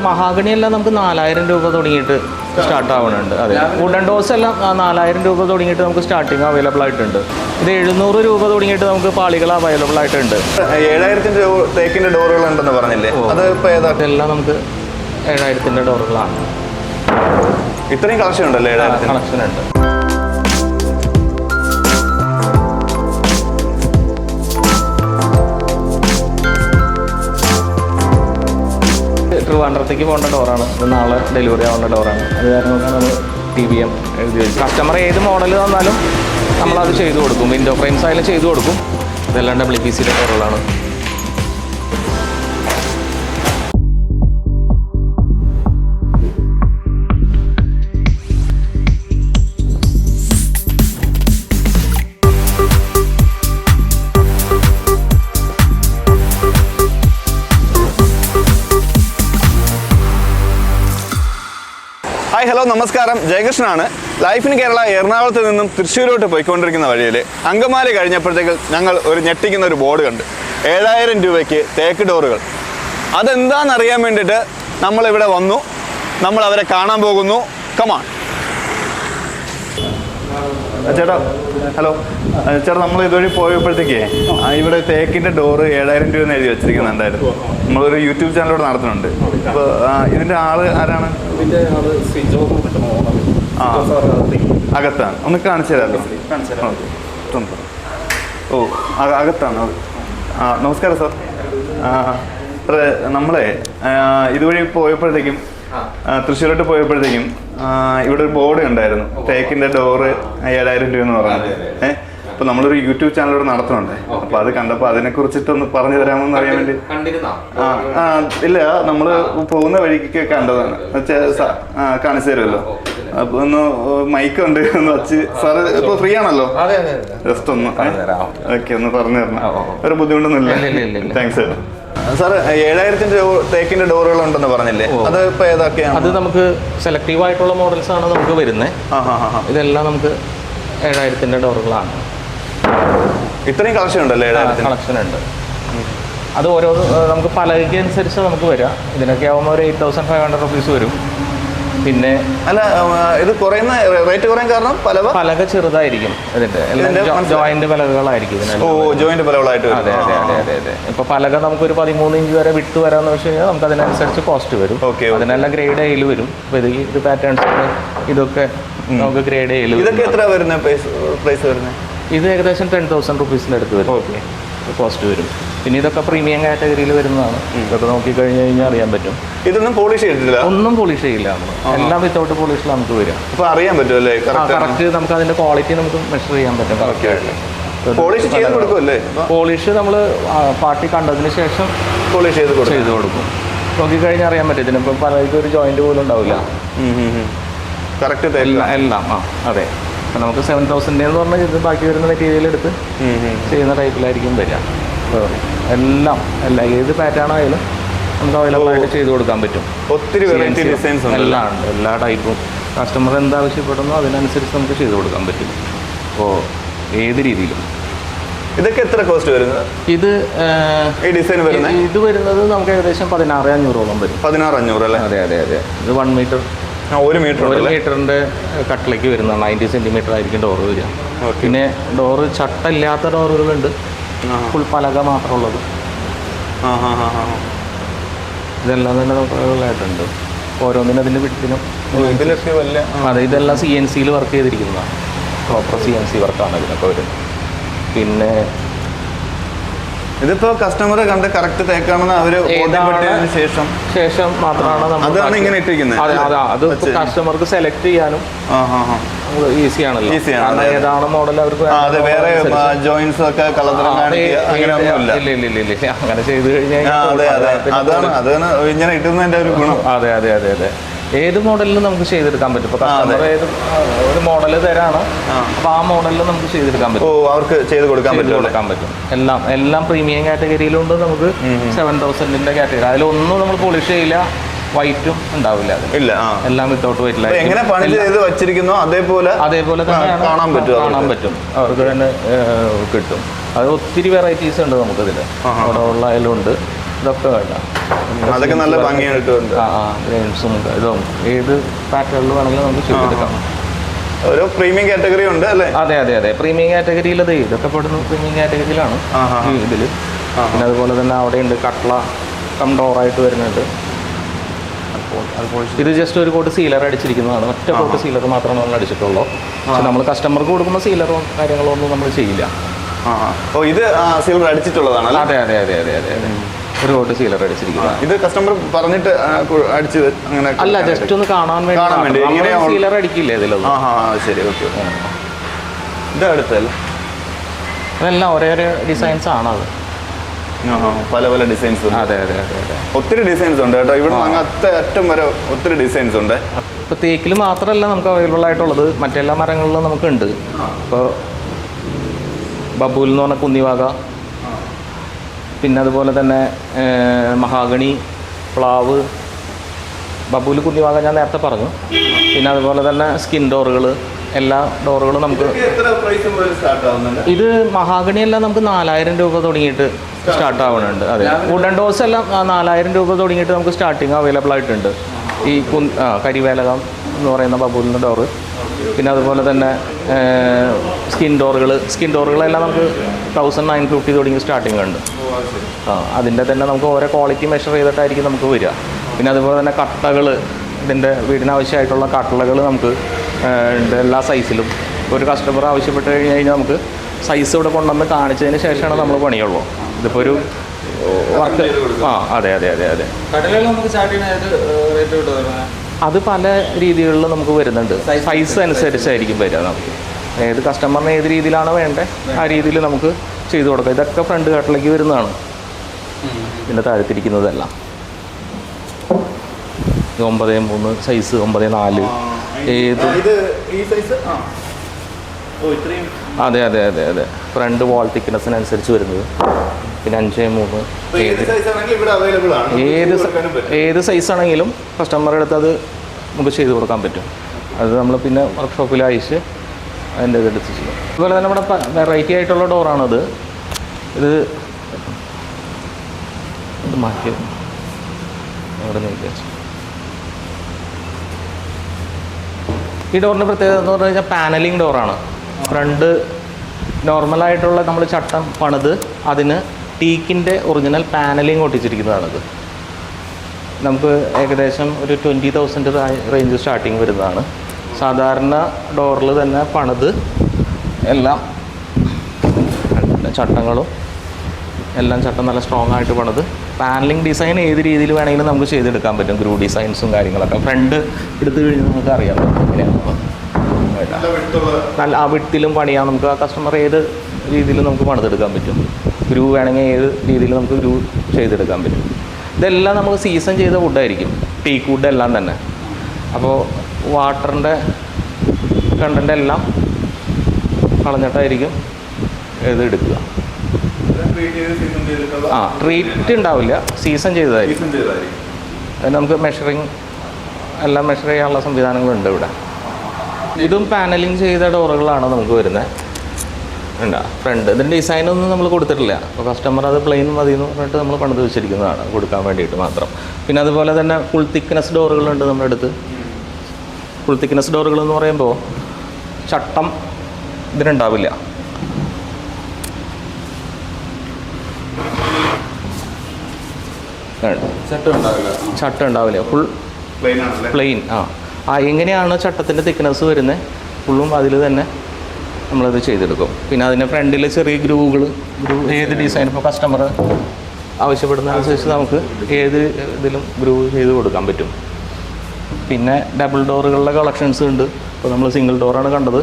Mahogany എല്ലാം നമുക്ക് 4000 രൂപ തുടങ്ങിയിട്ട് സ്റ്റാർട്ട് ആവുന്നുണ്ട്. അതെ, വുഡൻ ഡോസ് എല്ലാം 4000 രൂപ തുടങ്ങിയിട്ട് നമുക്ക് സ്റ്റാർട്ടിങ് അവൈലബിൾ ആയിട്ടുണ്ട്. ഇത് 700 രൂപ തുടങ്ങിയിട്ട് നമുക്ക് പാളികൾ അവൈലബിൾ ആയിട്ടുണ്ട്. 7000 തേക്കിന്റെ ഡോറുകൾ ഉണ്ടെന്ന് പറഞ്ഞില്ലേ, അത് ഇപ്പോൾ ഏതാ? ഇതെല്ലാം നമുക്ക് 7000 ഡോറുകളാണ്. ഇത്രയും കളക്ഷൻ ഉണ്ടല്ലേ? 7000 കളക്ഷൻ ഉണ്ട്. ട്രിവാൻഡ്രത്തേക്ക് പോകേണ്ട ഡോറാണ്. ഇത് നാളെ ഡെലിവറി ആവേണ്ട ഡോറാണ്. അത് കാരണം നമ്മൾ TBM എഴുതി വെച്ചു. കസ്റ്റമർ ഏത് മോഡൽ തന്നാലും നമ്മളത് ചെയ്തു കൊടുക്കും. വിൻഡോ ഫ്രെയിംസ് ആയാലും ചെയ്തു കൊടുക്കും. ഇതെല്ലാം WPCയുടെ ഡോറുകളാണ്. ഹായ്, ഹലോ, നമസ്കാരം. ജയകൃഷ്ണനാണ്. ലൈഫ് ഇൻ കേരള എറണാകുളത്ത് നിന്നും തൃശ്ശൂരോട്ട് പോയിക്കൊണ്ടിരിക്കുന്ന വഴിയിൽ അങ്കമാലി കഴിഞ്ഞപ്പോഴത്തേക്ക് ഞങ്ങൾ ഞെട്ടിക്കുന്ന ഒരു ബോർഡ് കണ്ട് 7000 രൂപയ്ക്ക് തേക്ക് ഡോറുകൾ. അതെന്താണെന്നറിയാൻ വേണ്ടിയിട്ട് നമ്മളിവിടെ വന്നു. നമ്മൾ അവരെ കാണാൻ പോകുന്നു. കമാൺ. ചേട്ടാ, ഹലോ ചേട്ടാ, നമ്മൾ ഇതുവഴി പോയപ്പോഴത്തേക്കേ ഇവിടെ തേക്കിൻ്റെ ഡോറ് 7000 രൂപയെന്ന് എഴുതി വെച്ചിരിക്കുന്നുണ്ടായിരുന്നു. നമ്മളൊരു യൂട്യൂബ് ചാനലോട് നടത്തുന്നുണ്ട്. അപ്പോൾ ഇതിൻ്റെ ആള് ആരാണ്? അകത്താണ്. ഒന്ന് കാണിച്ചു തരാമല്ലോ? ഓ, അകത്താണ്. നമസ്കാരം സാർ. നമ്മളെ ഇതുവഴി പോയപ്പോഴത്തേക്കും തൃശ്ശൂരോട്ട് പോയപ്പോഴത്തേക്കും ഇവിടെ ഒരു ബോർഡ് ഉണ്ടായിരുന്നു, തേക്കിൻ്റെ ഡോറ് 7000 രൂപ എന്ന് പറഞ്ഞത്. അപ്പോൾ നമ്മളൊരു യൂട്യൂബ് ചാനലോട് നടത്തുന്നുണ്ട്. അപ്പോൾ അത് കണ്ടപ്പോൾ അതിനെക്കുറിച്ചിട്ടൊന്ന് പറഞ്ഞു തരാമെന്ന് അറിയാൻ വേണ്ടി. ഇല്ല, നമ്മൾ പോകുന്ന വഴിക്ക് കണ്ടതാണ്. കാണിച്ചു തരുമല്ലോ? അപ്പോൾ ഒന്ന് മൈക്ക് ഉണ്ട് ഒന്ന് വച്ച്. സാറ് ഇപ്പോൾ ഫ്രീ ആണല്ലോ? ജസ്റ്റ് ഒന്ന് ഓക്കെ, ഒന്ന് പറഞ്ഞു തരണം. ഒരു ബുദ്ധിമുട്ടൊന്നുമില്ല. Thanks sir. 7000 തേക്കിന്റെ ഡോറുകൾ ഉണ്ടെന്ന് പറഞ്ഞില്ലേ, അത് ഇപ്പൊ ഏതൊക്കെയാണ്? അത് നമുക്ക് സെലക്റ്റീവ് ആയിട്ടുള്ള മോഡൽസ് ആണ് നമുക്ക് വരുന്നത്. ഇതെല്ലാം നമുക്ക് 7000 ഡോറുകളാണ്. ഇത്രയും കളക്ഷൻ ഉണ്ടല്ലേ? കളക്ഷൻ ഉണ്ട്. അത് ഓരോ നമുക്ക് പലകയ്ക്ക് അനുസരിച്ച് നമുക്ക് വരാം. ഇതിനൊക്കെ ആവുമ്പോൾ ഒരു 8500 റുപ്പീസ് വരും. പിന്നെ അല്ല, ഇത് കുറയുന്ന റേറ്റ് കുറയാൻ കാരണം പലക ചെറുതായിരിക്കും. ഇതിന്റെ ജോയിന്റ് പലകകളായിരിക്കും. ജോയിന്റ് പലകളായിട്ട്. അതെ അതെ അതെ അതെ അതെ. ഇപ്പൊ പലക നമുക്കൊരു 13 ഇഞ്ച് വരെ വിട്ട് വരാന്ന് വെച്ച് കഴിഞ്ഞാൽ നമുക്ക് അതിനനുസരിച്ച് കോസ്റ്റ് വരും. അതിനെല്ലാം ഗ്രേഡ് എയിൽ വരും. അപ്പൊ ഇത് പാറ്റേൺസ് ഇതൊക്കെ നമുക്ക് ഗ്രേഡ് എയിൽ. ഇതൊക്കെ എത്ര വരുന്ന പ്രൈസ് വരുന്നത്? ഇത് ഏകദേശം 10,000 റുപ്പീസിന്റെ അടുത്ത് വരും. ഓക്കെ, കോസ്റ്റ് വരും. പിന്നെ ഇതൊക്കെ പ്രീമിയം കാറ്റഗറിയിൽ വരുന്നതാണ്. ഇതൊക്കെ നോക്കിക്കഴിഞ്ഞ് കഴിഞ്ഞാൽ അറിയാൻ പറ്റും. ഇതൊന്നും പോളിഷ് ചെയ്തിട്ടില്ല? ഒന്നും പോളിഷ് ചെയ്യില്ല. എല്ലാം വിത്തൗട്ട് പോളിഷിൽ നമുക്ക് വരും. അപ്പോൾ അറിയാൻ പറ്റുമല്ലേ കറക്റ്റ്? നമുക്ക് അതിന്റെ ക്വാളിറ്റി നമുക്ക് മെഷർ ചെയ്യാൻ പറ്റും കറക്റ്റായിട്ട്. പോളിഷ് ചെയ്ത് കൊടുക്കുമല്ലേ? പോളിഷ് നമ്മൾ പാർട്ടി കണ്ടതിന് ശേഷം പോളിഷ് ചെയ്ത് കൊടുക്കും. നോക്കിക്കഴിഞ്ഞാൽ അറിയാൻ പറ്റും. ഇതിനിപ്പം പലർക്കും ഒരു ജോയിന്റ് പോലും ഉണ്ടാവില്ല. കറക്റ്റ് എല്ലാം. അതെ. നമുക്ക് 7000 എന്ന് പറഞ്ഞാൽ ഇത് ബാക്കി വരുന്ന മെറ്റീരിയൽ എടുത്ത് ചെയ്യുന്ന ടൈപ്പിലായിരിക്കും വരിക. എല്ലാം ഏത് പാറ്റേൺ ആയാലും നമുക്ക് അവൈലബിൾ ആയിട്ട് ചെയ്ത് കൊടുക്കാൻ പറ്റും. ഒത്തിരി വെറൈറ്റി ഡിസൈൻസ് എല്ലാം ഉണ്ട്. എല്ലാ ടൈപ്പും കസ്റ്റമർ എന്താവശ്യപ്പെടുന്നോ അതിനനുസരിച്ച് നമുക്ക് ചെയ്ത് കൊടുക്കാൻ പറ്റും. അപ്പോൾ ഏത് രീതിയിലും. ഇതൊക്കെ എത്ര കോസ്റ്റ് വരുന്നത്? ഇത് ഈ ഡിസൈൻ വരുന്നത് ഇത് വരുന്നത് നമുക്ക് ഏകദേശം 16,500 വരും. 16,500 അല്ലേ? അതെ അതെ അതെ. ഇത് 1 മീറ്റർ, 1 മീറ്ററിന്റെ കട്ടിലേക്ക് വരുന്ന 90 സെന്റിമീറ്റർ ആയിരിക്കും ഡോറ് വരിക. പിന്നെ ഡോറ് ചട്ടയില്ലാത്ത ഡോറുകളുണ്ട്, ഫുൾ പലക മാത്രമുള്ളത്. ഇതെല്ലാം തന്നെ നമുക്കുള്ളതായിട്ടുണ്ട്. ഓരോന്നിനും അതിൻ്റെ വിട്ടിനും. അതെ, ഇതെല്ലാം CNC വർക്ക് ചെയ്തിരിക്കുന്നതാണ്. പ്രോപ്പർ CNC വർക്കാണ് ഇതിനൊക്കെ വരുന്നത്. പിന്നെ ഇതിപ്പോ കസ്റ്റമറെ കണ്ട് കറക്റ്റ് തേക്കാണെന്ന് അവര് ശേഷം മാത്രമാണ് അതാണ് ഇങ്ങനെ ഇട്ടിരിക്കുന്നത്. അത് കസ്റ്റമർക്ക് സെലക്ട് ചെയ്യാനും ഈസി ആണല്ലോ. ഏതാണ് മോഡൽ അവർക്ക് വേറെ ജോയിന്റ്സ് ഒക്കെ അങ്ങനെ ചെയ്ത് കഴിഞ്ഞാൽ അതാണ് ഇങ്ങനെ ഇട്ടുന്നതിന്റെ ഒരു ഗുണം. അതെ അതെ അതെ അതെ. ഏത് മോഡലിലും നമുക്ക് ചെയ്തെടുക്കാൻ പറ്റും. ഇപ്പൊ കസ്റ്റമർ ഏത് ഒരു മോഡൽ തരാണ്, അപ്പൊ ആ മോഡലിൽ നമുക്ക് ചെയ്തെടുക്കാൻ പറ്റും. അവർക്ക് ചെയ്ത് കൊടുക്കാൻ പറ്റും. എല്ലാം പ്രീമിയം കാറ്റഗറിയിലുണ്ട്. നമുക്ക് 7000 കാറ്റഗറി. അതിലൊന്നും നമ്മൾ പോളിഷ് ചെയ്യില്ല, വൈറ്റും ഉണ്ടാവില്ല. എല്ലാം വിത്തൗട്ട് വൈറ്റിലായി. എങ്ങനെ പണി ചെയ്ത് വെച്ചിരിക്കുന്നോ അതേപോലെ തന്നെ കാണാൻ പറ്റും. അവർക്ക് തന്നെ കിട്ടും. അത് ഒത്തിരി വെറൈറ്റീസ് ഉണ്ട് നമുക്കതിൽ. അവിടെ ഉള്ള അതിലുണ്ട്. ഇതൊക്കെ വേണ്ട. അതൊക്കെ നല്ല ഭംഗിയായിട്ടുണ്ട്. ഗ്രെയിൻസും ഇതും ഏത് പാറ്റേണിൽ വേണമെങ്കിലും നമുക്ക് ചെയ്തെടുക്കാം. ഒരു പ്രീമിയം കാറ്റഗറി ഉണ്ട് അല്ലേ? അതെ പ്രീമിയം കാറ്റഗറിയിൽ ഇതൊക്കെ പെടുന്നു പ്രീമിയം കാറ്റഗറിയിലാണ് ഇതിൽ. പിന്നെ അതുപോലെ തന്നെ അവിടെയുണ്ട് കട്ട്ള ഡോറായിട്ട് വരുന്നുണ്ട്. ഇത് ജസ്റ്റ് ഒരു കോട്ട് സീലർ അടിച്ചിരിക്കുന്നതാണ്. ഒറ്റ കോട്ട് സീലർ മാത്രമാണ് നമ്മൾ അടിച്ചിട്ടുള്ളൂ. പക്ഷെ നമ്മൾ കസ്റ്റമർക്ക് കൊടുക്കുന്ന സീലറോ കാര്യങ്ങളോ ഒന്നും നമ്മൾ ചെയ്യില്ല. ഇത് സീലർ അടിച്ചിട്ടുള്ളതാണ്? അതെ ഒരു കോട്ട് സീലർ അടിച്ചിരിക്കുന്നത്. ഇത് കസ്റ്റമർ പറഞ്ഞിട്ട് അടിച്ചത് അങ്ങനെ അല്ല, ജസ്റ്റ് ഒന്ന് കാണാൻ വേണ്ടി സീലർ അടിക്കില്ലേ ഇതിലൊന്നും. ശരി, ഓക്കെ. ഇത് അടുത്തല്ല, അതെല്ലാം ഒരേ ഡിസൈൻസ് ആണ്. അത് പല ഡിസൈൻസ്. അതെ ഒത്തിരി ഡിസൈൻസ് ഉണ്ട് കേട്ടോ. ഇവിടെ അങ്ങനത്തെ അറ്റം വരെ ഒത്തിരി ഡിസൈൻസ് ഉണ്ട്. ഇപ്പോൾ തേക്കിൽ മാത്രമല്ല നമുക്ക് അവൈലബിൾ ആയിട്ടുള്ളത്, മറ്റെല്ലാ മരങ്ങളിലും നമുക്കുണ്ട്. ഇപ്പോൾ ബബൂൽ എന്ന് പറഞ്ഞ കുന്നിവാക, പിന്നെ അതുപോലെ തന്നെ മഹാഗണി, പ്ലാവ്, ബബൂൽ, കുന്നിവാക ഞാൻ നേരത്തെ പറഞ്ഞു. പിന്നെ അതുപോലെ തന്നെ സ്കിൻ ഡോറുകൾ, എല്ലാ ഡോറുകളും നമുക്ക്. ഇത് മഹാഗണി എല്ലാം നമുക്ക് 4000 രൂപ തുടങ്ങിയിട്ട് സ്റ്റാർട്ട് ആവുന്നുണ്ട്. അതെ, വുഡൻ ഡോർസ് എല്ലാം 4000 രൂപ തുടങ്ങിയിട്ട് നമുക്ക് സ്റ്റാർട്ടിങ് അവൈലബിൾ ആയിട്ടുണ്ട്. ഈ കരിവേലകം എന്ന് പറയുന്ന ബബൂലിൻ്റെ ഡോറ്, പിന്നെ അതുപോലെ തന്നെ സ്കിൻ ഡോറുകളെല്ലാം നമുക്ക് 1950 തുടങ്ങി സ്റ്റാർട്ടിങ് ഉണ്ട്. അതിൻ്റെ തന്നെ നമുക്ക് ഓരോ ക്വാളിറ്റി മെഷർ ചെയ്തിട്ടായിരിക്കും നമുക്ക് വരിക. പിന്നെ അതുപോലെ തന്നെ കട്ടകൾ, ഇതിൻ്റെ വീടിനാവശ്യമായിട്ടുള്ള കട്ടളകൾ നമുക്ക് ഉണ്ട് എല്ലാ സൈസിലും. ഒരു കസ്റ്റമർ ആവശ്യപ്പെട്ട് കഴിഞ്ഞാൽ നമുക്ക് സൈസ് ഇവിടെ കൊണ്ടുവന്ന് കാണിച്ചതിന് ശേഷമാണ് നമ്മൾ പണിയുള്ളൂ. ഇതിപ്പോൾ ഒരു വർക്ക്. അതെ അത് പല രീതികളിൽ നമുക്ക് വരുന്നുണ്ട്. സൈസ് അനുസരിച്ചായിരിക്കും വരിക. നമുക്ക് ഏത് കസ്റ്റമറിന് ഏത് രീതിയിലാണ് വേണ്ടത് ആ രീതിയിൽ നമുക്ക് ചെയ്തു കൊടുക്കാം. ഇതൊക്കെ ഫ്രണ്ട് കട്ടിലേക്ക് വരുന്നതാണ്. ഇതിൻ്റെ താഴത്തിരിക്കുന്നതെല്ലാം 9.3 സൈസ്, 9.4 ഏത്. അതെ ഫ്രണ്ട് വാൾ തിക്നെസ്സിനനുസരിച്ച് വരുന്നത്. പിന്നെ 5.3 ഏത് സൈസാണെങ്കിലും കസ്റ്റമറുടെ അടുത്ത് അത് നമുക്ക് ചെയ്ത് കൊടുക്കാൻ പറ്റും. അത് നമ്മൾ പിന്നെ വർക്ക്ഷോപ്പിൽ അയച്ച് അതിൻ്റെ ഇതെടുത്ത് ചെയ്യും. അതുപോലെ തന്നെ നമ്മുടെ വെറൈറ്റി ആയിട്ടുള്ള ഡോറാണത്. ഇത് മാറ്റി അവിടെ നീക്കി വെച്ചു. ഈ ഡോറിൻ്റെ പ്രത്യേകത എന്ന് പറഞ്ഞു കഴിഞ്ഞാൽ പാനലിംഗ് ഡോറാണ്. ഫ്രണ്ട് നോർമലായിട്ടുള്ള നമ്മൾ ചട്ടം പണിത് അതിന് ടീക്കിൻ്റെ ഒറിജിനൽ പാനലിംഗ് ഒട്ടിച്ചിരിക്കുന്നതാണിത്. നമുക്ക് ഏകദേശം ഒരു 20,000 റേഞ്ച് സ്റ്റാർട്ടിങ് വരുന്നതാണ്. സാധാരണ ഡോറിൽ തന്നെ പണിത് എല്ലാം ചട്ടങ്ങളും എല്ലാം ചട്ടം നല്ല സ്ട്രോങ് ആയിട്ട് പണിത് പാനലിംഗ് ഡിസൈൻ ഏത് രീതിയിൽ വേണമെങ്കിലും നമുക്ക് ചെയ്തെടുക്കാൻ പറ്റും. ഗ്രൂ ഡിസൈൻസും കാര്യങ്ങളൊക്കെ ഫ്രണ്ട് എടുത്തു കഴിഞ്ഞാൽ നമുക്ക് അറിയാൻ പറ്റും എങ്ങനെയാണ്. നല്ല ആ വിട്ടിലും പണിയാൻ നമുക്ക് ആ കസ്റ്റമർ ഏത് രീതിയിൽ നമുക്ക് പണിതെടുക്കാൻ പറ്റും. ഗ്രൂ വേണമെങ്കിൽ ഏത് രീതിയിൽ നമുക്ക് ഗ്രൂ ചെയ്തെടുക്കാൻ പറ്റും. ഇതെല്ലാം നമുക്ക് സീസൺ ചെയ്ത വുഡായിരിക്കും, ടീക്ക് വുഡ് എല്ലാം തന്നെ. അപ്പോൾ വാട്ടറിൻ്റെ കണ്ടൻ്റ് എല്ലാം കളഞ്ഞിട്ടായിരിക്കും ഇത് എടുക്കുക. ട്രീറ്റ് ഉണ്ടാവില്ല, സീസൺ ചെയ്തതായിരിക്കും. അതിന് നമുക്ക് മെഷറിങ് എല്ലാം മെഷർ ചെയ്യാനുള്ള സംവിധാനങ്ങളുണ്ട് ഇവിടെ. ഇതും പാനലിങ് ചെയ്ത ഡോറുകളാണ് നമുക്ക് വരുന്നത്. ഉണ്ട് ഫ്രണ്ട്. ഇതിൻ്റെ ഡിസൈനൊന്നും നമ്മൾ കൊടുത്തിട്ടില്ല. അപ്പോൾ കസ്റ്റമർ അത് പ്ലെയിൻ മതി എന്ന് പറഞ്ഞിട്ട് നമ്മൾ പണിത് വെച്ചിരിക്കുന്നതാണ് കൊടുക്കാൻ വേണ്ടിയിട്ട് മാത്രം. പിന്നെ അതുപോലെ തന്നെ ഫുൾ തിക്നെസ് ഡോറുകളുണ്ട് നമ്മുടെ അടുത്ത്. ഫുൾ തിക്നെസ് ഡോറുകൾ എന്ന് പറയുമ്പോൾ ചട്ടം ഇതിനുണ്ടാവില്ല. ചട്ടം ഉണ്ടാവില്ല, ഫുൾ പ്ലെയിൻ. എങ്ങനെയാണ് ചട്ടത്തിൻ്റെ തിക്നെസ് വരുന്നത് ഫുള്ളും അതിൽ തന്നെ നമ്മളത് ചെയ്തെടുക്കും. പിന്നെ അതിൻ്റെ ഫ്രണ്ടിൽ ചെറിയ ഗ്രൂ ഏത് ഡിസൈൻ ഇപ്പോൾ കസ്റ്റമർ ആവശ്യപ്പെടുന്നതനുസരിച്ച് നമുക്ക് ഏത് ഇതിലും ഗ്രൂ ചെയ്ത് കൊടുക്കാൻ പറ്റും. പിന്നെ ഡബിൾ ഡോറുകളുടെ കളക്ഷൻസ് ഉണ്ട്. ഇപ്പോൾ നമ്മൾ സിംഗിൾ ഡോറാണ് കണ്ടത്.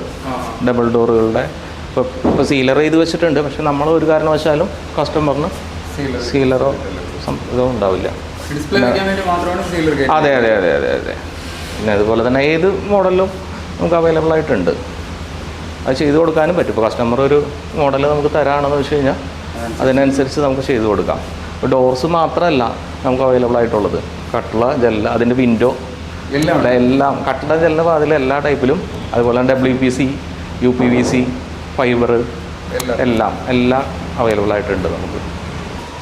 ഡബിൾ ഡോറുകളുടെ ഇപ്പോൾ സീലർ ചെയ്ത് വെച്ചിട്ടുണ്ട്. പക്ഷെ നമ്മൾ ഒരു കാരണവശാലും കസ്റ്റമറിന് സീലറോ ഇതോ ഉണ്ടാവില്ല. അതെ. പിന്നെ അതുപോലെ തന്നെ ഏത് മോഡലും നമുക്ക് അവൈലബിൾ ആയിട്ടുണ്ട്. അത് ചെയ്ത് കൊടുക്കാനും പറ്റും. ഇപ്പോൾ കസ്റ്റമർ ഒരു മോഡൽ നമുക്ക് തരാണെന്ന് വെച്ച് കഴിഞ്ഞാൽ അതിനനുസരിച്ച് നമുക്ക് ചെയ്ത് കൊടുക്കാം. ഇപ്പോൾ ഡോർസ് മാത്രമല്ല നമുക്ക് അവൈലബിൾ ആയിട്ടുള്ളത്. കട്ട്ള, ജെല്ല, അതിൻ്റെ വിൻഡോ എല്ലാം കട്ട്ള, ജെല്ല, വാതിൽ എല്ലാ ടൈപ്പിലും. അതുപോലെ തന്നെ WPC, UPVC, ഫൈബർ എല്ലാം അവൈലബിൾ ആയിട്ടുണ്ട് നമുക്ക്.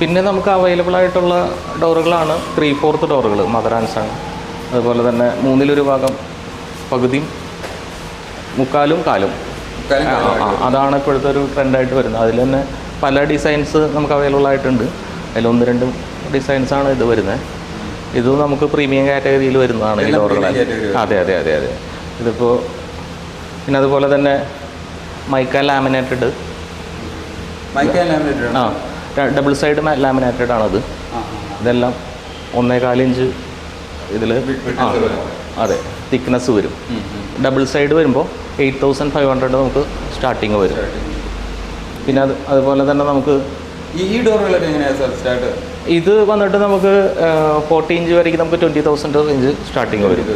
പിന്നെ നമുക്ക് അവൈലബിൾ ആയിട്ടുള്ള ഡോറുകളാണ് 3/4 ഡോറുകൾ, മദർ ആൻഡ് സൺ. അതുപോലെ തന്നെ 1/3 ഭാഗം പകുതിയും 3/4 കാലും. അതാണ് ഇപ്പോഴത്തെ ഒരു ട്രെൻഡായിട്ട് വരുന്നത്. അതിൽ തന്നെ പല ഡിസൈൻസ് നമുക്ക് അവൈലബിൾ ആയിട്ടുണ്ട്. അതിൽ 1-2 ഡിസൈൻസാണ് ഇത് വരുന്നത്. ഇത് നമുക്ക് പ്രീമിയം കാറ്റഗറിയിൽ വരുന്നതാണ് ഈ ഡോറുകൾ. അതെ അതെ അതെ അതെ. ഇതിപ്പോൾ പിന്നെ അതുപോലെ തന്നെ mica laminated, double side laminated ആണത്. ഇതെല്ലാം 1.25 ഇഞ്ച് ഇതിൽ അതെ തിക്നെസ് വരും. ഡബിൾ സൈഡ് വരുമ്പോൾ 8500 നമുക്ക് സ്റ്റാർട്ടിങ് വരും. പിന്നെ അതുപോലെ തന്നെ നമുക്ക് ഈ ഡോറുകളൊക്കെ എങ്ങനെയാണ് സാർ സ്റ്റാർട്ട്? ഇത് വന്നിട്ട് നമുക്ക് 40 ഇഞ്ച് വരെയ്ക്ക് നമുക്ക് 20,000 റേഞ്ച് സ്റ്റാർട്ടിങ് വരും.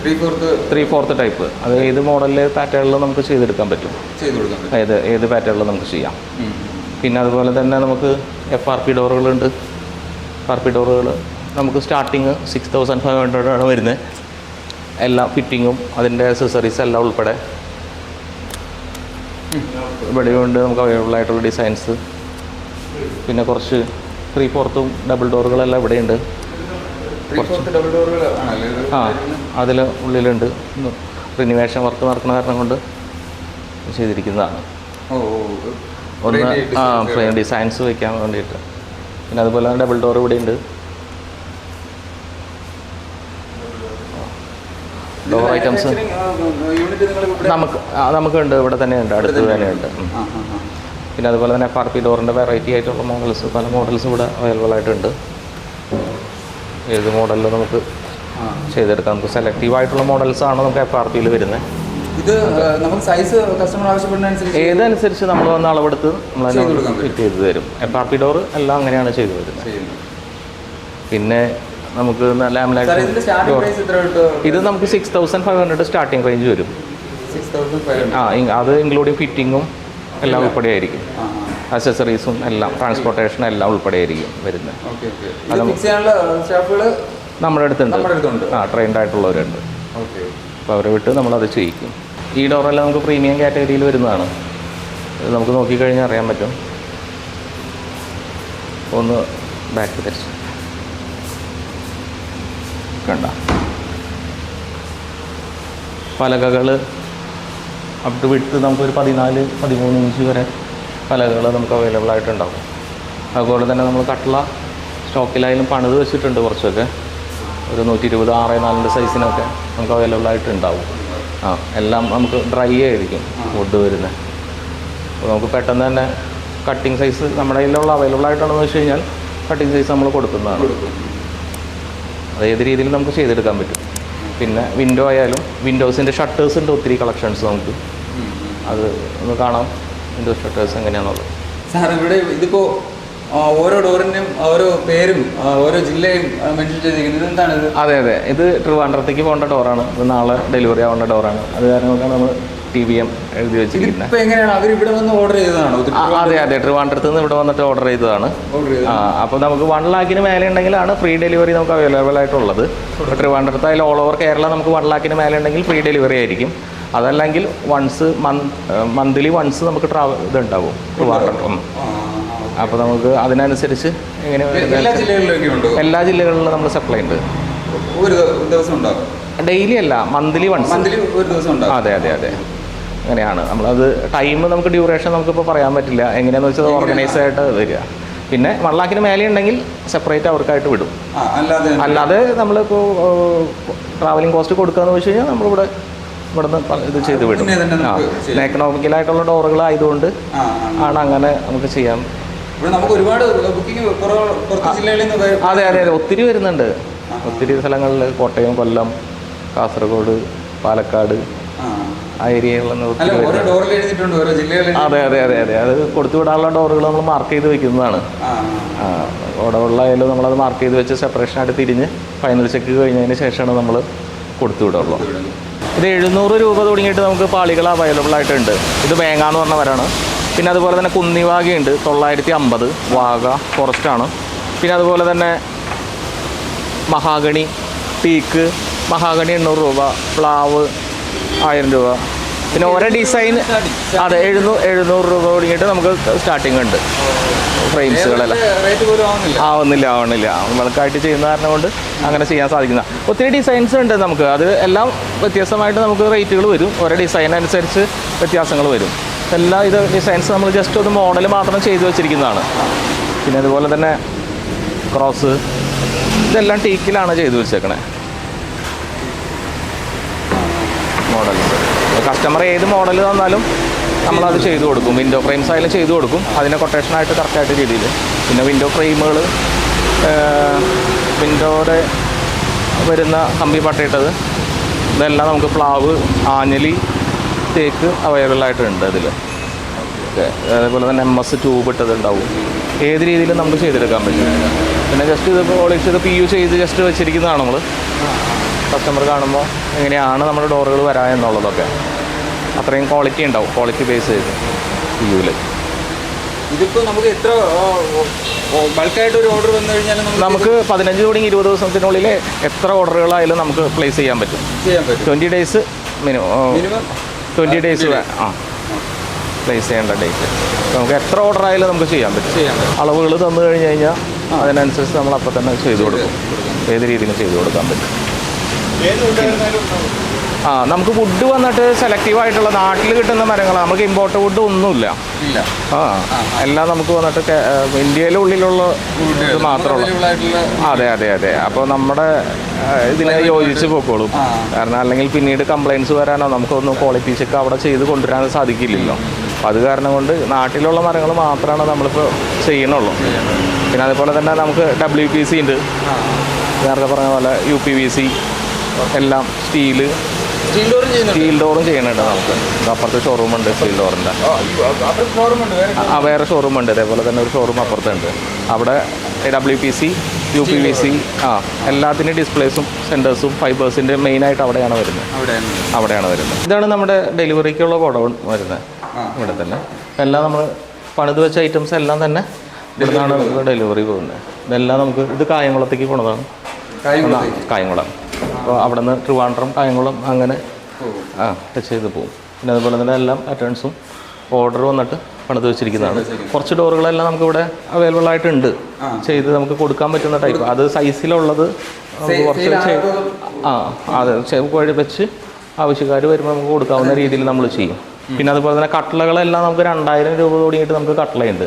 3/4 ടൈപ്പ്. അത് ഏത് മോഡലിൽ പാറ്റേണിൽ നമുക്ക് ചെയ്തെടുക്കാൻ പറ്റും. ഏത് പാറ്റേണിൽ നമുക്ക് ചെയ്യാം. പിന്നെ അതുപോലെ തന്നെ നമുക്ക് FRP ഡോറുകളുണ്ട്. FRP ഡോറുകൾ നമുക്ക് സ്റ്റാർട്ടിങ് 6500 ആണ് വരുന്നത്. എല്ലാ ഫിറ്റിങ്ങും അതിൻ്റെ അക്സസറീസ് എല്ലാം ഉൾപ്പെടെ ഇവിടെയുണ്ട് നമുക്ക് അവൈലബിൾ ആയിട്ടുള്ള ഡിസൈൻസ്. പിന്നെ കുറച്ച് 3/4 ഡബിൾ ഡോറുകളെല്ലാം ഇവിടെയുണ്ട്. അതിൽ ഉള്ളിലുണ്ട്. റിനിവേഷൻ വർക്ക് നടക്കുന്ന കാരണം കൊണ്ട് ചെയ്തിരിക്കുന്നതാണ്. ഒന്ന് ഫ്രെയിം ഡിസൈൻസ് വയ്ക്കാൻ വേണ്ടിയിട്ട്. പിന്നെ അതുപോലെ തന്നെ ഡബിൾ ഡോർ ഇവിടെ ഉണ്ട്. ഡോർ ഐറ്റംസ് നമുക്കുണ്ട്, ഇവിടെ തന്നെയുണ്ട്, അടുത്ത് തന്നെയുണ്ട്. പിന്നെ അതുപോലെ തന്നെ FRP ഡോറിൻ്റെ വെറൈറ്റി ആയിട്ടുള്ള മോഡൽസ്, പല മോഡൽസ് ഇവിടെ അവൈലബിൾ ആയിട്ടുണ്ട്. ഏത് മോഡലിൽ നമുക്ക് ചെയ്തെടുക്കാം. നമുക്ക് സെലക്റ്റീവ് ആയിട്ടുള്ള മോഡൽസാണ് നമുക്ക് FRPയിൽ വരുന്നത്. ഇത് നമുക്ക് സൈസ് കസ്റ്റമർ ആവശ്യപ്പെടുന്നതനുസരിച്ച് ഏതനുസരിച്ച് നമ്മൾ വന്ന് അളവെടുത്ത് നമ്മൾ ഫിറ്റ് ചെയ്ത് തരും. FRP ഡോർ എല്ലാം അങ്ങനെയാണ് ചെയ്തു വരുന്നത്. പിന്നെ നമുക്ക് ഇത് നമുക്ക് 6500 സ്റ്റാർട്ടിങ് റേഞ്ച് വരും. അത് ഇൻക്ലൂഡിങ് ഫിറ്റിങ്ങും എല്ലാം ഉൾപ്പെടെ ആയിരിക്കും. അക്സസറീസും എല്ലാം, ട്രാൻസ്പോർട്ടേഷനും എല്ലാം ഉൾപ്പെടെ ആയിരിക്കും വരുന്നത്. നമ്മുടെ അടുത്തുണ്ട്. ട്രെയിൻഡ് ആയിട്ടുള്ളവരുണ്ട്. അപ്പോൾ അവരെ വിട്ട് നമ്മളത് ചെയ്യിക്കും. ഈ ഡോറെല്ലാം നമുക്ക് പ്രീമിയം കാറ്റഗറിയിൽ വരുന്നതാണ്. ഇത് നമുക്ക് നോക്കിക്കഴിഞ്ഞാൽ അറിയാൻ പറ്റും. ഒന്ന് ബാക്ക് തിരിച്ച് കണ്ട പലകകൾ അപ് ടു വിഡ്ത്ത് നമുക്കൊരു 14-13 ഇഞ്ച് വരെ പലകകൾ നമുക്ക് അവൈലബിൾ ആയിട്ടുണ്ടാകും. അതുപോലെ തന്നെ നമ്മൾ കട്ട്ള സ്റ്റോക്കിലായാലും പണിത് വെച്ചിട്ടുണ്ട്. കുറച്ചൊക്കെ ഒരു 120 6-4 സൈസിനൊക്കെ നമുക്ക് അവൈലബിൾ ആയിട്ടുണ്ടാവും. എല്ലാം നമുക്ക് ഡ്രൈ ആയിരിക്കും വുഡ് വരുന്നത്. അപ്പോൾ നമുക്ക് പെട്ടെന്ന് തന്നെ കട്ടിങ് സൈസ് നമ്മുടെ കയ്യിലുള്ള അവൈലബിൾ ആയിട്ടുണ്ടെന്ന് വെച്ച് കഴിഞ്ഞാൽ കട്ടിങ് സൈസ് നമ്മൾ കൊടുക്കുന്നതാണ്. അത് ഏത് രീതിയിൽ നമുക്ക് ചെയ്തെടുക്കാൻ പറ്റും. പിന്നെ വിൻഡോ ആയാലും വിൻഡോസിൻ്റെ ഷട്ടേഴ്സ് ഉണ്ട് ഒത്തിരി കളക്ഷൻസ് നമുക്ക്. അത് ഒന്ന് കാണാം, വിൻഡോ ഷട്ടേഴ്സ് എങ്ങനെയാണെന്നുള്ളത്. സാർ ഇവിടെ ഇതിപ്പോൾ ഓരോ ഡോറിനും ഓരോ പേരും ഓരോ ജില്ലയും മെൻഷൻ ചെയ്തിരിക്കുന്നത് എന്താണ് ഇത്? അതെ അതെ, ഇത് ട്രിവാൻഡ്രത്തേക്ക് പോകേണ്ട ഡോറാണ്. ഇത് നാളെ ഡെലിവറി ആവേണ്ട ഡോറാണ്. അത് കാരണം കൊണ്ടാണ് നമ്മൾ TVM എഴുതി വെച്ചിരിക്കുന്നത്. ഇപ്പോൾ എങ്ങനെയാണ് അവർ ഇവിടെ വന്ന് ഓർഡർ ചെയ്തതാണോ? അതെ അതെ, ട്രിവാൻഡ്രത്ത് നിന്ന് ഇവിടെ വന്നിട്ട് ഓർഡർ ചെയ്തതാണ്. അപ്പോൾ നമുക്ക് 1 lakhന് മേലെ ഉണ്ടെങ്കിലാണ് ഫ്രീ ഡെലിവറി നമുക്ക് അവൈലബിൾ ആയിട്ടുള്ളത്. ട്രിവാൻഡ്രത്ത് അതിൽ ഓൾ ഓവർ കേരള നമുക്ക് 1 lakhന് മേലെ ഉണ്ടെങ്കിൽ ഫ്രീ ഡെലിവറി ആയിരിക്കും. അതല്ലെങ്കിൽ മന്ത്ലി വൺസ് നമുക്ക് ഇതുണ്ടാവും ട്രിവാൻഡ്രം. അപ്പോൾ നമുക്ക് അതിനനുസരിച്ച് എങ്ങനെ എല്ലാ ജില്ലകളിലും നമ്മൾ സപ്ലൈ ഉണ്ട്. ഒരു ദിവസം ഉണ്ടാകും, ഡെയിലി അല്ല, മന്ത്ലി വൺസ്. ഒരു ദിവസം ഉണ്ടാകും. അതെ അതെ അതെ, അങ്ങനെയാണ്. നമ്മളത് ടൈം നമുക്ക് ഡ്യൂറേഷൻ നമുക്കിപ്പോൾ പറയാൻ പറ്റില്ല. എങ്ങനെയാണെന്ന് വെച്ചാൽ ഓർഗനൈസ് ആയിട്ട് വരിക. പിന്നെ 1 lakhന് മേലെ ഉണ്ടെങ്കിൽ സെപ്പറേറ്റ് അവർക്കായിട്ട് വിടും. അല്ലാതെ നമ്മളിപ്പോൾ ട്രാവലിംഗ് കോസ്റ്റ് കൊടുക്കുകയെന്ന് വെച്ച് കഴിഞ്ഞാൽ നമ്മളിവിടെ ഇവിടുന്ന് ഇത് ചെയ്ത് വിടും. എക്കണോമിക്കലായിട്ടുള്ള ഡോറുകളായതുകൊണ്ട് ആണ് അങ്ങനെ നമുക്ക് ചെയ്യാം. അതെ അതെ അതെ, ഒത്തിരി വരുന്നുണ്ട്. ഒത്തിരി സ്ഥലങ്ങളിൽ, കോട്ടയം, കൊല്ലം, കാസർഗോഡ്, പാലക്കാട് ആ ഏരിയകളിൽ അതെ അതെ അതെ അതെ, അത് കൊടുത്തു വിടാനുള്ള ഡോറുകൾ നമ്മൾ മാർക്ക് ചെയ്ത് വെക്കുന്നതാണ്. ഓടവുള്ളായാലും നമ്മളത് മാർക്ക് ചെയ്ത് വെച്ച് സെപ്പറേഷനായിട്ട് തിരിഞ്ഞ് ഫൈനൽ ചെക്ക് കഴിഞ്ഞതിന് ശേഷമാണ് നമ്മൾ കൊടുത്തു വിടുള്ളൂ. ഇത് 700 രൂപ തുടങ്ങിയിട്ട് നമുക്ക് പാളികൾ അവൈലബിൾ ആയിട്ടുണ്ട്. ഇത് വേങ്ങാന്ന് പറഞ്ഞ മരമാണ്. പിന്നെ അതുപോലെ തന്നെ കുന്നിവാഗയുണ്ട് 950, വാഗ ഫോറസ്റ്റാണ്. പിന്നെ അതുപോലെ തന്നെ മഹാഗണി, ടീക്ക്, മഹാഗണി 800 രൂപ, പ്ലാവ് 1000 രൂപ, പിന്നെ ഓരോ ഡിസൈൻ അതെ 700 രൂപ തുടങ്ങിയിട്ട് നമുക്ക് സ്റ്റാർട്ടിങ് ഉണ്ട് ഫ്രെയിംസുകളെല്ലാം. റേറ്റ് പോലും ആവുന്നില്ല നമ്മൾക്കായിട്ട് ചെയ്യുന്ന കാരണം കൊണ്ട് അങ്ങനെ ചെയ്യാൻ സാധിക്കുന്ന ഒത്തിരി ഡിസൈൻസ് ഉണ്ട് നമുക്ക്. അത് എല്ലാം വ്യത്യസ്തമായിട്ട് നമുക്ക് റേറ്റുകൾ വരും. ഓരോ ഡിസൈൻ അനുസരിച്ച് വ്യത്യാസങ്ങൾ വരും. എല്ലാ ഇത് ഡിസൈൻസ് നമ്മൾ ജസ്റ്റ് ഒരു മോഡൽ മാത്രം ചെയ്തു വെച്ചിരിക്കുന്നതാണ്. പിന്നെ അതുപോലെ തന്നെ ക്രോസ് ഇതെല്ലാം ടീക്കിലാണ് ചെയ്തു വെച്ചേക്കണേ മോഡൽസ്. കസ്റ്റമർ ഏത് മോഡൽ തന്നാലും നമ്മളത് ചെയ്തു കൊടുക്കും. വിൻഡോ ഫ്രെയിംസ് ആയാലും ചെയ്തു കൊടുക്കും, അതിനെ കൊട്ടേഷനായിട്ട് കറക്റ്റായിട്ട് രീതിയിൽ. പിന്നെ വിൻഡോ ഫ്രെയിമുകൾ, വിൻഡോയുടെ വരുന്ന കമ്പി പട്ടയിട്ടത് ഇതെല്ലാം നമുക്ക് പ്ലാവ്, ആഞ്ഞലി, തേക്ക് അവൈലബിൾ ആയിട്ടുണ്ട് അതിൽ. ഓക്കെ, അതേപോലെ തന്നെ MS ട്യൂബ് ഇട്ടതുണ്ടാവും. ഏത് രീതിയിലും നമുക്ക് ചെയ്തെടുക്കാൻ പറ്റും. പിന്നെ ജസ്റ്റ് ഇത് പോളിഷ് ചെയ്ത് PU ചെയ്ത് ജസ്റ്റ് വെച്ചിരിക്കുന്നതാണ് നമ്മൾ. കസ്റ്റമർ കാണുമ്പോൾ എങ്ങനെയാണ് നമ്മുടെ ഡോറുകൾ വരാൻ എന്നുള്ളതൊക്കെ അത്രയും ക്വാളിറ്റി ഉണ്ടാവും. ക്വാളിറ്റി ബേസ് ചെയ്ത് PUവിൽ. ഇതിപ്പോൾ നമുക്ക് എത്ര ബൾക്കായിട്ട് ഒരു ഓർഡർ വന്നു കഴിഞ്ഞാൽ നമുക്ക് 15 തുടങ്ങി 20 ദിവസത്തിനുള്ളിൽ എത്ര ഓർഡറുകളായാലും നമുക്ക് പ്ലേസ് ചെയ്യാൻ പറ്റും. 20 ഡേയ്സ് മിനിമം 20 ഡേയ്സ് പ്ലേസ് ചെയ്യേണ്ട ഡേറ്റ്. നമുക്ക് എത്ര ഓർഡർ ആയാലും നമുക്ക് ചെയ്യാൻ പറ്റും. അളവുകൾ തന്നു കഴിഞ്ഞ് കഴിഞ്ഞാൽ അതിനനുസരിച്ച് നമ്മൾ അപ്പം തന്നെ ചെയ്തു കൊടുക്കും. ഏത് രീതിയിലും ചെയ്തു കൊടുക്കാൻ പറ്റും. നമുക്ക് വുഡ് വന്നിട്ട് സെലക്റ്റീവ് ആയിട്ടുള്ള നാട്ടിൽ കിട്ടുന്ന മരങ്ങളാണ്. നമുക്ക് ഇമ്പോർട്ട് വുഡ് ഒന്നുമില്ല. എല്ലാം നമുക്ക് വന്നിട്ട് ഇന്ത്യയിലെ ഉള്ളിലുള്ള ഇത് മാത്രമുള്ള. അതെ. അപ്പോൾ നമ്മുടെ ഇതിനെ യോജിച്ച് പോയിക്കോളും. കാരണം അല്ലെങ്കിൽ പിന്നീട് കംപ്ലയിൻറ്റ്സ് വരാനോ നമുക്കൊന്നും ക്വാളിറ്റി ചെക്ക് അവിടെ ചെയ്ത് കൊണ്ടുവരാൻ സാധിക്കില്ലല്ലോ. അപ്പോൾ അത് കാരണം കൊണ്ട് നാട്ടിലുള്ള മരങ്ങൾ മാത്രമാണ് നമ്മളിപ്പോൾ ചെയ്യണുള്ളൂ. പിന്നെ അതുപോലെ തന്നെ നമുക്ക് WPC ഉണ്ട്, നേരത്തെ പറഞ്ഞ പോലെ UPVC എല്ലാം, സ്റ്റീൽ ഡോറും ചെയ്യുന്നുണ്ട് നമുക്ക്. അപ്പുറത്ത് ഷോറൂമുണ്ട് സ്റ്റീൽ ഡോറിൻ്റെ. വേറെ ഷോറൂമുണ്ട്. അതേപോലെ തന്നെ ഒരു ഷോറൂം അപ്പുറത്തുണ്ട്. അവിടെ WPC, UPVC എല്ലാത്തിൻ്റെയും ഡിസ്പ്ലേസും സെൻറ്റേഴ്സും ഫൈബേഴ്സിൻ്റെ മെയിനായിട്ട് അവിടെയാണ് വരുന്നത്. ഇതാണ് നമ്മുടെ ഡെലിവറിക്കുള്ള ഗോഡൗൺ വരുന്നത്. ഇവിടെ തന്നെ എല്ലാം നമ്മൾ പണിത് വെച്ച ഐറ്റംസ് എല്ലാം തന്നെ ഇവിടുന്നാണ് ഡെലിവറി പോകുന്നത്. ഇതെല്ലാം നമുക്ക് ഇത് കായംകുളത്തേക്ക് പോണതാണ്. കായംകുളം. അപ്പോൾ അവിടെ നിന്ന് ട്രിവാൻഡ്രം, കായംകുളം അങ്ങനെ ടച്ച് ചെയ്ത് പോകും. പിന്നെ അതുപോലെ തന്നെ എല്ലാ പാറ്റേൺസും ഓർഡർ വന്നിട്ട് പണിത് വെച്ചിരിക്കുന്നതാണ്. കുറച്ച് ഡോറുകളെല്ലാം നമുക്കിവിടെ അവൈലബിൾ ആയിട്ടുണ്ട്, ചെയ്ത് നമുക്ക് കൊടുക്കാൻ പറ്റുന്ന ടൈപ്പ്. അത് സൈസിലുള്ളത് നമുക്ക് കുറച്ച് വെച്ച് ആവശ്യക്കാർ വരുമ്പോൾ നമുക്ക് കൊടുക്കാവുന്ന രീതിയിൽ നമ്മൾ ചെയ്യും. പിന്നെ അതുപോലെ തന്നെ കട്ട്ലകളെല്ലാം നമുക്ക് 2000 രൂപ തുടങ്ങിയിട്ട് നമുക്ക് കട്ട്ലയുണ്ട്.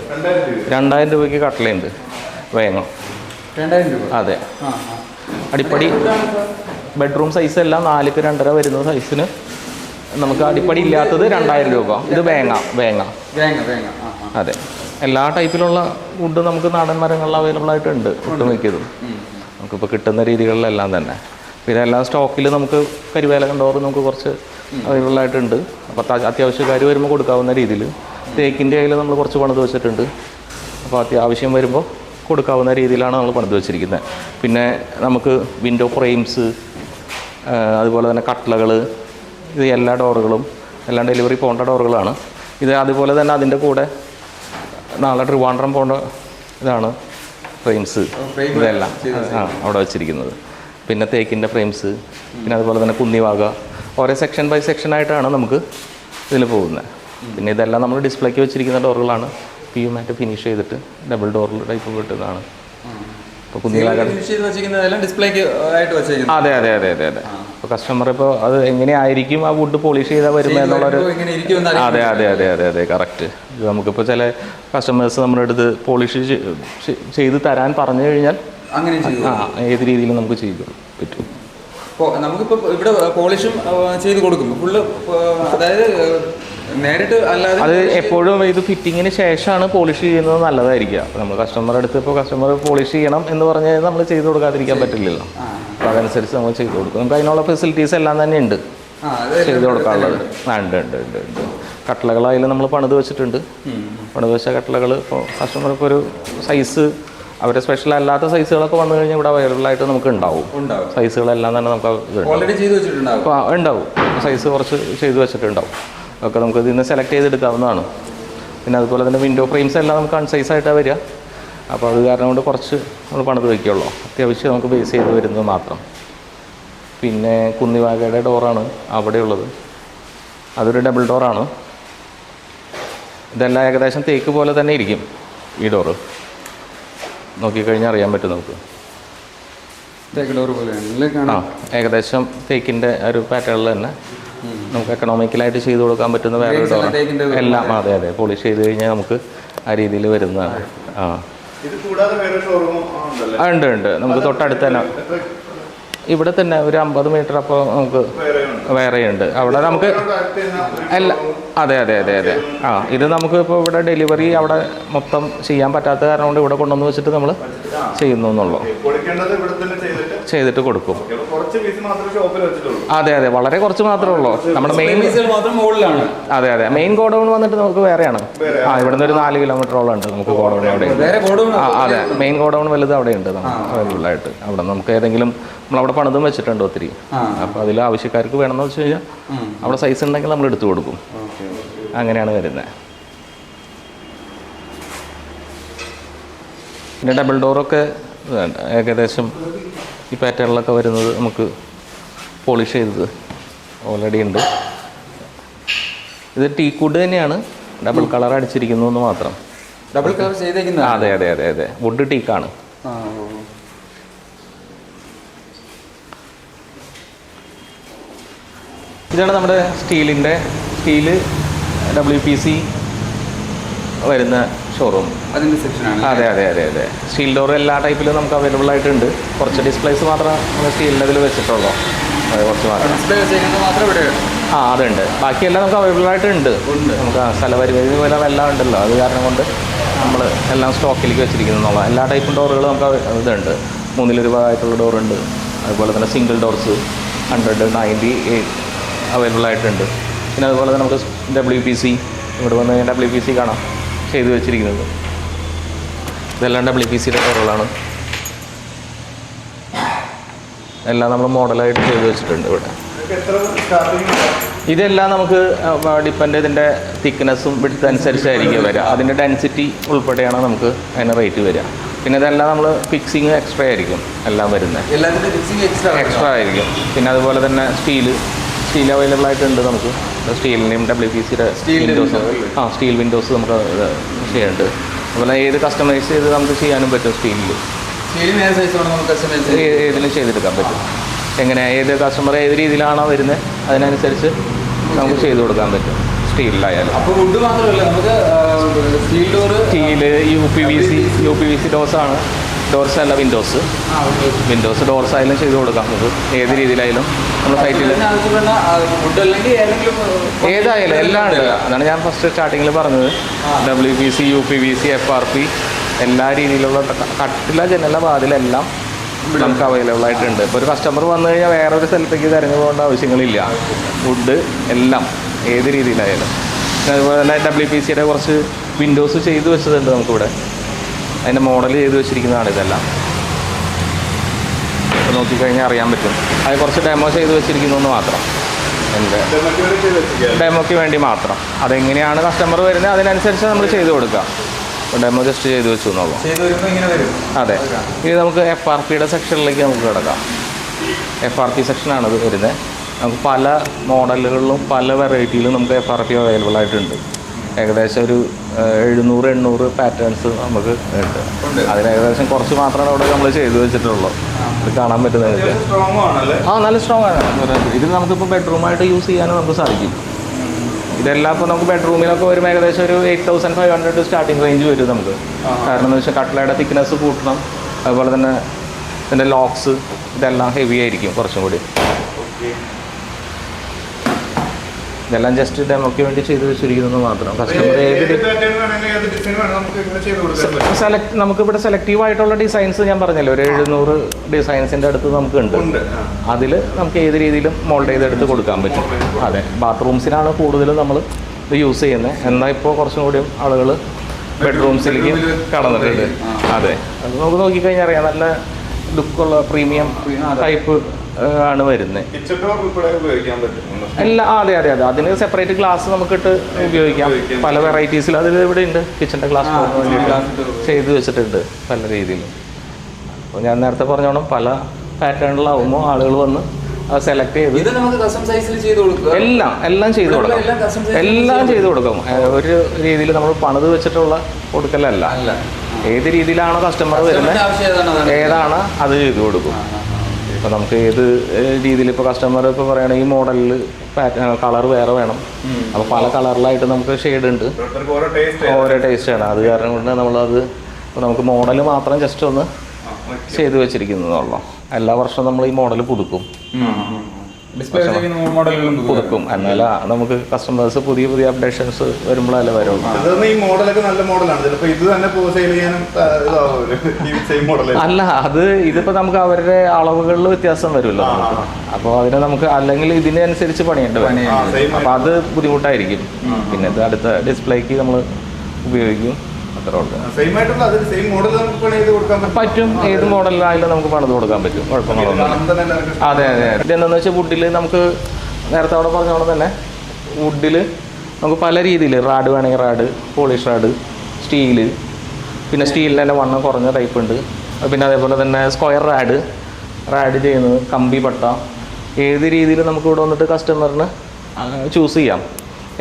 2000 രൂപയ്ക്ക് കട്ട്ലയുണ്ട്. വേഗം 2000 രൂപ. അതെ. അടിപ്പടി ബെഡ്റൂം സൈസ് എല്ലാം 4ക്ക് 2.5 വരുന്ന സൈസിന് നമുക്ക് അടിപ്പടി ഇല്ലാത്തത് 2000 രൂപ. ഇത് വേങ്ങ. അതെ. എല്ലാ ടൈപ്പിലുള്ള വുഡ് നമുക്ക് നാടൻ മരങ്ങളിൽ അവൈലബിൾ ആയിട്ടുണ്ട്. ഒട്ടുമിക്കതും നമുക്കിപ്പോൾ കിട്ടുന്ന രീതികളിലെല്ലാം തന്നെ. പിന്നെ എല്ലാ സ്റ്റോക്കിൽ നമുക്ക് കരിവേലകൻ ഡോർ നമുക്ക് കുറച്ച് അവൈലബിൾ ആയിട്ടുണ്ട്. അപ്പോൾ അത്യാവശ്യക്കാർ വരുമ്പോൾ കൊടുക്കാവുന്ന രീതിയിൽ തേക്കിൻ്റെ കയ്യിൽ നമ്മൾ കുറച്ച് പണിത് വെച്ചിട്ടുണ്ട്. അപ്പോൾ അത്യാവശ്യം വരുമ്പോൾ കൊടുക്കാവുന്ന രീതിയിലാണ് നമ്മൾ പണിത് വെച്ചിരിക്കുന്നത്. പിന്നെ നമുക്ക് വിൻഡോ ഫ്രെയിംസ്, അതുപോലെ തന്നെ കട്ട്ലകൾ, ഇത് എല്ലാ ഡോറുകളും എല്ലാം ഡെലിവറി പോകേണ്ട ഡോറുകളാണ്. ഇത് അതുപോലെ തന്നെ അതിൻ്റെ കൂടെ നാളെ ട്രിവാൻഡ്രം പോകേണ്ട ഇതാണ് ഫ്രെയിംസ്. ഇതെല്ലാം അവിടെ വെച്ചിരിക്കുന്നത്. പിന്നെ തേക്കിൻ്റെ ഫ്രെയിംസ്, പിന്നെ അതുപോലെ തന്നെ കുന്നിവാക, ഓരോ സെക്ഷൻ ബൈ സെക്ഷനായിട്ടാണ് നമുക്ക് ഇതിൽ പോകുന്നത്. പിന്നെ ഇതെല്ലാം നമ്മൾ ഡിസ്പ്ലേക്ക് വെച്ചിരിക്കുന്ന ഡോറുകളാണ്. PU മാറ്റ് ഫിനിഷ് ചെയ്തിട്ട് ഡബിൾ ഡോറിൽ ടൈപ്പ് കിട്ടുന്നതാണ്. ഇപ്പോൾ കുന്നിവാക അതെ. അപ്പോൾ കസ്റ്റമർ ഇപ്പോൾ അത് എങ്ങനെയായിരിക്കും ആ വുഡ് പോളിഷ് ചെയ്താൽ വരുമ്പോൾ എന്നുള്ളൊരു അതെ കറക്റ്റ്. നമുക്കിപ്പോൾ ചില കസ്റ്റമേഴ്സ് നമ്മുടെ അടുത്ത് പോളിഷ് ചെയ്ത് തരാൻ പറഞ്ഞു കഴിഞ്ഞാൽ ഏത് രീതിയിലും നമുക്ക് ചെയ്തു പറ്റും. നമുക്കിപ്പോൾ ഇവിടെ പോളിഷും ചെയ്ത് കൊടുക്കും ഫുള്ള്, അതായത് നേരിട്ട് അല്ലാതെ. അത് എപ്പോഴും ഇത് ഫിറ്റിങ്ങിന് ശേഷമാണ് പോളിഷ് ചെയ്യുന്നത് നല്ലതായിരിക്കുക. നമ്മൾ കസ്റ്റമറുടെ അടുത്ത് ഇപ്പോൾ കസ്റ്റമർ പോളിഷ് ചെയ്യണം എന്ന് പറഞ്ഞു കഴിഞ്ഞാൽ നമ്മൾ ചെയ്ത് കൊടുക്കാതിരിക്കാൻ പറ്റില്ലല്ലോ. അപ്പോൾ അതനുസരിച്ച് നമ്മൾ ചെയ്ത് കൊടുക്കും. നമുക്ക് അതിനുള്ള ഫെസിലിറ്റീസ് എല്ലാം തന്നെ ഉണ്ട് ചെയ്ത് കൊടുക്കാനുള്ളത്. ഉണ്ട്. കട്ട്ലകളായാലും നമ്മൾ പണിത് വെച്ചിട്ടുണ്ട്. പണിത് വെച്ച കട്ട്ലകൾ ഇപ്പോൾ കസ്റ്റമർക്ക് ഒരു സൈസ്, അവരെ സ്പെഷ്യൽ അല്ലാത്ത സൈസുകളൊക്കെ വന്നു കഴിഞ്ഞാൽ ഇവിടെ അവൈലബിൾ ആയിട്ട് നമുക്ക് ഉണ്ടാവും. സൈസുകളെല്ലാം തന്നെ നമുക്ക് ഉണ്ടാവും. സൈസ് കുറച്ച് ചെയ്ത് വെച്ചിട്ടുണ്ടാവും. ഒക്കെ നമുക്ക് ഇതിൽ നിന്ന് സെലക്ട് ചെയ്തെടുക്കാവുന്നതാണ്. പിന്നെ അതുപോലെ തന്നെ വിൻഡോ ഫ്രെയിംസ് എല്ലാം നമുക്ക് അൺസൈസായിട്ടാണ് വരിക. അപ്പോൾ അത് കാരണം കൊണ്ട് കുറച്ച് നമ്മൾ പണിത് വയ്ക്കുള്ളൂ. അത്യാവശ്യം നമുക്ക് ബേസ് ചെയ്ത് വരുന്നത് മാത്രം. പിന്നെ കുന്നിവാകയുടെ ഡോറാണ് അവിടെയുള്ളത്. അതൊരു ഡബിൾ ഡോറാണ്. ഇതെല്ലാം ഏകദേശം തേക്ക് പോലെ തന്നെ ഇരിക്കും ഈ ഡോറ്. നോക്കിക്കഴിഞ്ഞാൽ അറിയാൻ പറ്റും നമുക്ക്. തേക്ക് ഡോർ പോലെയാണ്. ഏകദേശം തേക്കിൻ്റെ ഒരു പാറ്റേണിൽ തന്നെ നമുക്ക് എക്കണോമിക്കലായിട്ട് ചെയ്ത് കൊടുക്കാൻ പറ്റുന്ന വേറൊരു ഡോർ എല്ലാം. അതെ പോളിഷ് ചെയ്ത് കഴിഞ്ഞാൽ നമുക്ക് ആ രീതിയിൽ വരുന്നതാണ്. ഉണ്ട്. നമുക്ക് തൊട്ടടുത്ത് തന്നെ ഇവിടെ തന്നെ ഒരു 50 മീറ്റർ അപ്പോൾ നമുക്ക് വേറെയുണ്ട്. അവിടെ നമുക്ക് അതെ. ഇത് നമുക്ക് ഇപ്പോൾ ഇവിടെ ഡെലിവറി അവിടെ മൊത്തം ചെയ്യാൻ പറ്റാത്ത കാരണം കൊണ്ട് ഇവിടെ കൊണ്ടുവന്ന് വെച്ചിട്ട് നമ്മൾ ചെയ്യുന്നു എന്നുള്ളൂ. ചെയ്തിട്ട് കൊടുക്കും. അതെ വളരെ കുറച്ച് മാത്രമേ ഉള്ളൂ. നമ്മുടെ മെയിൻ അതെ മെയിൻ ഗോഡൗൺ വന്നിട്ട് നമുക്ക് വേറെയാണ്. ഇവിടുന്ന് ഒരു 4 കിലോമീറ്ററോളം ഉണ്ട് നമുക്ക് ഗോഡൗൺ അവിടെ. അതെ മെയിൻ ഗോഡൗൺ വലുത് അവിടെ ഉണ്ട് അവൈലബിൾ ആയിട്ട്. അവിടെ നമുക്ക് ഏതെങ്കിലും നമ്മളവിടെ പണിതും വെച്ചിട്ടുണ്ട് ഒത്തിരി. അപ്പോൾ അതിൽ ആവശ്യക്കാർക്ക് വേണമെന്ന് വെച്ച് കഴിഞ്ഞാൽ അവിടെ സൈസ് ഉണ്ടെങ്കിൽ നമ്മൾ എടുത്തു കൊടുക്കും. അങ്ങനെയാണ് വരുന്നത്. പിന്നെ ഡബിൾ ഡോറൊക്കെ ഏകദേശം ഈ പാറ്റേണിലൊക്കെ വരുന്നത് നമുക്ക് പോളിഷ് ചെയ്തത് ഓൾറെഡി ഉണ്ട്. ഇത് ടീക്കൂഡ് തന്നെയാണ്, ഡബിൾ കളർ അടിച്ചിരിക്കുന്നു എന്ന് മാത്രം. ഡബിൾ കളർ ചെയ്തേക്കുന്നത്? അതെ വുഡ് ടീക്കാണ്. ഇതാണ് നമ്മുടെ സ്റ്റീല് WPC വരുന്ന ഷോറൂം. അതിൻ്റെ സെക്ഷനാണ്. അതെ സ്റ്റീൽ ഡോർ എല്ലാ ടൈപ്പിലും നമുക്ക് അവൈലബിൾ ആയിട്ടുണ്ട്. കുറച്ച് ഡിസ്പ്ലേസ് മാത്രം നമ്മൾ സ്റ്റീലിൻ്റെ ഇതിൽ വെച്ചിട്ടുള്ളൂ. അത് കുറച്ച് മാത്രം അതുണ്ട്. ബാക്കിയെല്ലാം നമുക്ക് അവൈലബിൾ ആയിട്ടുണ്ട്. നമുക്ക് സ്ഥലപരിമിതി പോലെ എല്ലാം ഉണ്ടല്ലോ. അത് കാരണം കൊണ്ട് നമ്മൾ എല്ലാം സ്റ്റോക്കിലേക്ക് വെച്ചിരിക്കുന്നു. എല്ലാ ടൈപ്പും ഡോറുകളും നമുക്ക് ഇതുണ്ട്. 3 രൂപയായിട്ടുള്ള ഡോറുണ്ട്. അതുപോലെ തന്നെ സിംഗിൾ ഡോർസ് 100, 90 അവൈലബിൾ ആയിട്ടുണ്ട്. പിന്നെ അതുപോലെ തന്നെ നമുക്ക് WPC ഇവിടെ വന്ന് കഴിഞ്ഞാൽ WPC കാണാം ചെയ്ത് വെച്ചിരിക്കുന്നത്. ഇതെല്ലാം WPCയുടെ ഡോറുകളാണ്. എല്ലാം നമ്മൾ മോഡലായിട്ട് ചെയ്ത് വെച്ചിട്ടുണ്ട് ഇവിടെ. ഇതെല്ലാം നമുക്ക് ഡിപ്പെൻഡ് ഇതിൻ്റെ തിക്നെസ്സും വിഡ്ത്ത് അനുസരിച്ചായിരിക്കും വരിക. അതിൻ്റെ ഡെൻസിറ്റി ഉൾപ്പെടെയാണ് നമുക്ക് അതിന് റേറ്റ് വരിക. പിന്നെ ഇതെല്ലാം നമ്മൾ ഫിക്സിങ് എക്സ്ട്രാ ആയിരിക്കും എല്ലാം വരുന്നത്. എക്സ്ട്രാ ആയിരിക്കും. പിന്നെ അതുപോലെ തന്നെ സ്റ്റീൽ അവൈലബിൾ ആയിട്ടുണ്ട് നമുക്ക്. സ്റ്റീലിൻ്റെയും WPCയുടെ സ്റ്റീൽ വിൻഡോസ് നമുക്ക് ചെയ്യുന്നുണ്ട്. അതുപോലെ ഏത് കസ്റ്റമൈസ് ചെയ്ത് നമുക്ക് ചെയ്യാനും പറ്റും. ഏതിലും ചെയ്തെടുക്കാൻ പറ്റും. എങ്ങനെ ഏത് കസ്റ്റമർ ഏത് രീതിയിലാണോ വരുന്നത് അതിനനുസരിച്ച് നമുക്ക് ചെയ്ത് കൊടുക്കാൻ പറ്റും. സ്റ്റീലിലായാലും സ്റ്റീല് UPVC ഡോർസാണ്. ഡോർസ് അല്ല വിൻഡോസ് ഡോർസ് ആയാലും ചെയ്ത് കൊടുക്കാം നമുക്ക്. ഏത് രീതിയിലായാലും നമ്മുടെ സൈറ്റിൽ ഏതായാലും എല്ലാം ഉണ്ട്. അതാണ് ഞാൻ ഫസ്റ്റ് സ്റ്റാർട്ടിങ്ങിൽ പറഞ്ഞത്. WPC UPVC FRP എല്ലാ രീതിയിലുള്ള കട്ടില ജനല വാതിലെല്ലാം നമുക്ക് അവൈലബിൾ ആയിട്ടുണ്ട്. ഇപ്പോൾ ഒരു കസ്റ്റമർ വന്നു കഴിഞ്ഞാൽ വേറൊരു സ്ഥലത്തേക്ക് തിരഞ്ഞു പോകേണ്ട ആവശ്യങ്ങളില്ല. വുഡ് എല്ലാം ഏത് രീതിയിലായാലും. അതുപോലെ തന്നെ WPCയുടെ കുറച്ച് വിൻഡോസ് ചെയ്ത് വെച്ചതുണ്ട് നമുക്കിവിടെ. അതിൻ്റെ മോഡൽ ചെയ്ത് വെച്ചിരിക്കുന്നതാണ് ഇതെല്ലാം. അപ്പോൾ നോക്കിക്കഴിഞ്ഞാൽ അറിയാൻ പറ്റും. അത് കുറച്ച് ഡെമോ ചെയ്ത് വെച്ചിരിക്കുന്നു എന്ന് മാത്രം. എൻ്റെ ഡെമോയ്ക്ക് വേണ്ടി മാത്രം. അതെങ്ങനെയാണ് കസ്റ്റമർ വരുന്നത് അതിനനുസരിച്ച് നമ്മൾ ചെയ്ത് കൊടുക്കാം. അപ്പോൾ ഡെമോ ജസ്റ്റ് ചെയ്ത് വെച്ചു എന്നുള്ളൂ. അതെ. ഇനി നമുക്ക് FRPയുടെ സെക്ഷനിലേക്ക് നമുക്ക് കിടക്കാം. FRP സെക്ഷനാണ് ഇത് വരുന്നത്. നമുക്ക് പല മോഡലുകളിലും പല വെറൈറ്റിയിലും നമുക്ക് FRP അവൈലബിൾ ആയിട്ടുണ്ട്. ഏകദേശം ഒരു 700-800 പാറ്റേൺസ് നമുക്ക് ഉണ്ട്. അതിന് ഏകദേശം കുറച്ച് മാത്രമാണ് അവിടെ നമ്മൾ ചെയ്തു വെച്ചിട്ടുള്ളൂ. ഇത് കാണാൻ പറ്റുന്നത് നല്ല സ്ട്രോങ് ആണ്. ഇത് നമുക്കിപ്പോൾ ബെഡ്റൂമായിട്ട് യൂസ് ചെയ്യാനും നമുക്ക് സാധിക്കും. ഇതെല്ലാം ഇപ്പോൾ നമുക്ക് ബെഡ്റൂമിലൊക്കെ വരും ഏകദേശം ഒരു 8500 സ്റ്റാർട്ടിങ് റേഞ്ച് വരും നമുക്ക്. കാരണം എന്ന് വെച്ചാൽ കട്ട്ലയുടെ തിക്നെസ് കൂട്ടണം. അതുപോലെ തന്നെ ഇതിൻ്റെ ലോക്സ് ഇതെല്ലാം ഹെവി ആയിരിക്കും കുറച്ചും കൂടി. ഇതെല്ലാം ജസ്റ്റ് ഡെമോയ്ക്ക് വേണ്ടി ചെയ്ത് വെച്ചിരിക്കുന്നത് മാത്രം. കസ്റ്റമർ നമുക്കിവിടെ സെലക്റ്റീവ് ആയിട്ടുള്ള ഡിസൈൻസ് ഞാൻ പറഞ്ഞല്ലോ, ഒരു 700 ഡിസൈൻസിൻ്റെ അടുത്ത് നമുക്കുണ്ട്. അതിൽ നമുക്ക് ഏത് രീതിയിലും മോൾഡ് ചെയ്തെടുത്ത് കൊടുക്കാൻ പറ്റും. അതെ, ബാത്റൂംസിനാണ് കൂടുതലും നമ്മൾ ഇത് യൂസ് ചെയ്യുന്നത്. എന്നാൽ ഇപ്പോൾ കുറച്ചും കൂടി ആളുകൾ ബെഡ്റൂംസിലേക്ക് കടന്നിട്ടുണ്ട്. അതെ, അത് നമുക്ക് നോക്കിക്കഴിഞ്ഞാൽ അറിയാം, നല്ല ലുക്കുള്ള പ്രീമിയം ടൈപ്പ് ആണ് വരുന്നത്. എല്ലാം അതെ അതിന് സെപ്പറേറ്റ് ഗ്ലാസ് നമുക്കിട്ട് ഉപയോഗിക്കാം. പല വെറൈറ്റീസിൽ അതിൽ ഇവിടെ ഉണ്ട്. കിച്ചൻ്റെ ഗ്ലാസ് ചെയ്ത് വെച്ചിട്ടുണ്ട് പല രീതിയിലും. അപ്പോൾ ഞാൻ നേരത്തെ പറഞ്ഞോണം പല പാറ്റേണിലാവുമ്പോൾ ആളുകൾ വന്ന് അത് സെലക്ട് ചെയ്ത് ഇത് നമുക്ക് കസ്റ്റം സൈസിൽ ചെയ്ത് കൊടുക്കുക. എല്ലാം ചെയ്ത് കൊടുക്കാം. എല്ലാം ചെയ്ത് കൊടുക്കും. ഒരു രീതിയിൽ നമ്മൾ പണിത് വെച്ചിട്ടുള്ള കൊടുക്കലല്ല. ഏത് രീതിയിലാണോ കസ്റ്റമർ വരുന്നത് ഏതാണ് അത് ചെയ്ത് കൊടുക്കും. ഇപ്പോൾ നമുക്ക് ഏത് രീതിയിൽ ഇപ്പോൾ കസ്റ്റമർ ഇപ്പോൾ പറയുകയാണെങ്കിൽ ഈ മോഡലിൽ കളർ വേറെ വേണം. അപ്പോൾ പല കളറിലായിട്ട് നമുക്ക് ഷെയ്ഡ് ഉണ്ട്, ഓരോ ടേസ്റ്റാണ്. അത് കാരണം കൊണ്ട് നമ്മളത് ഇപ്പോൾ നമുക്ക് മോഡൽ മാത്രം ജസ്റ്റ് ഒന്ന് ചെയ്ത് വെച്ചിരിക്കുന്നതുള്ളൂ. എല്ലാ വർഷവും നമ്മൾ ഈ മോഡൽ പുതുക്കും. പുതുക്കും. എന്നാല നമുക്ക് കസ്റ്റമേഴ്സ് പുതിയ അപ്ഡേഷൻസ് വരുമ്പോഴല്ലേ വരുള്ളൂ. ഈ മോഡലൊക്കെ നല്ല മോഡലാണ്. ചിലപ്പോൾ ഇത് തന്നെ സെയിൽ ചെയ്യാനും അല്ല, അത് ഇതിപ്പോ നമുക്ക് അവരുടെ അളവുകളിൽ വ്യത്യാസം വരുമല്ലോ. അപ്പോൾ അതിനെ നമുക്ക് അല്ലെങ്കിൽ ഇതിനനുസരിച്ച് പണിയേണ്ടി വരും. അപ്പൊ അത് ബുദ്ധിമുട്ടായിരിക്കും. പിന്നെ ഇത് അടുത്ത ഡിസ്പ്ലേക്ക് നമ്മൾ ഉപയോഗിക്കും. പറ്റും. ഏത് മോഡലിലായാലും നമുക്ക് പണിത് കൊടുക്കാൻ പറ്റും, കുഴപ്പങ്ങളൊന്നും. അതെ. ഇതെന്താണെന്ന് വെച്ചാൽ വുഡിൽ നമുക്ക് നേരത്തെ അവിടെ പറഞ്ഞോളം തന്നെ വുഡിൽ നമുക്ക് പല രീതിയിൽ റാഡ് വേണമെങ്കിൽ റാഡ്, പോളിഷ് റാഡ്, സ്റ്റീല്, പിന്നെ സ്റ്റീലിന് തന്നെ വണ്ണം കുറഞ്ഞ ടൈപ്പ് ഉണ്ട്. പിന്നെ അതേപോലെ തന്നെ സ്ക്വയർ റാഡ് ചെയ്യുന്നത്, കമ്പി പട്ട, ഏത് രീതിയിൽ നമുക്ക് ഇവിടെ വന്നിട്ട് കസ്റ്റമറിന് ചൂസ് ചെയ്യാം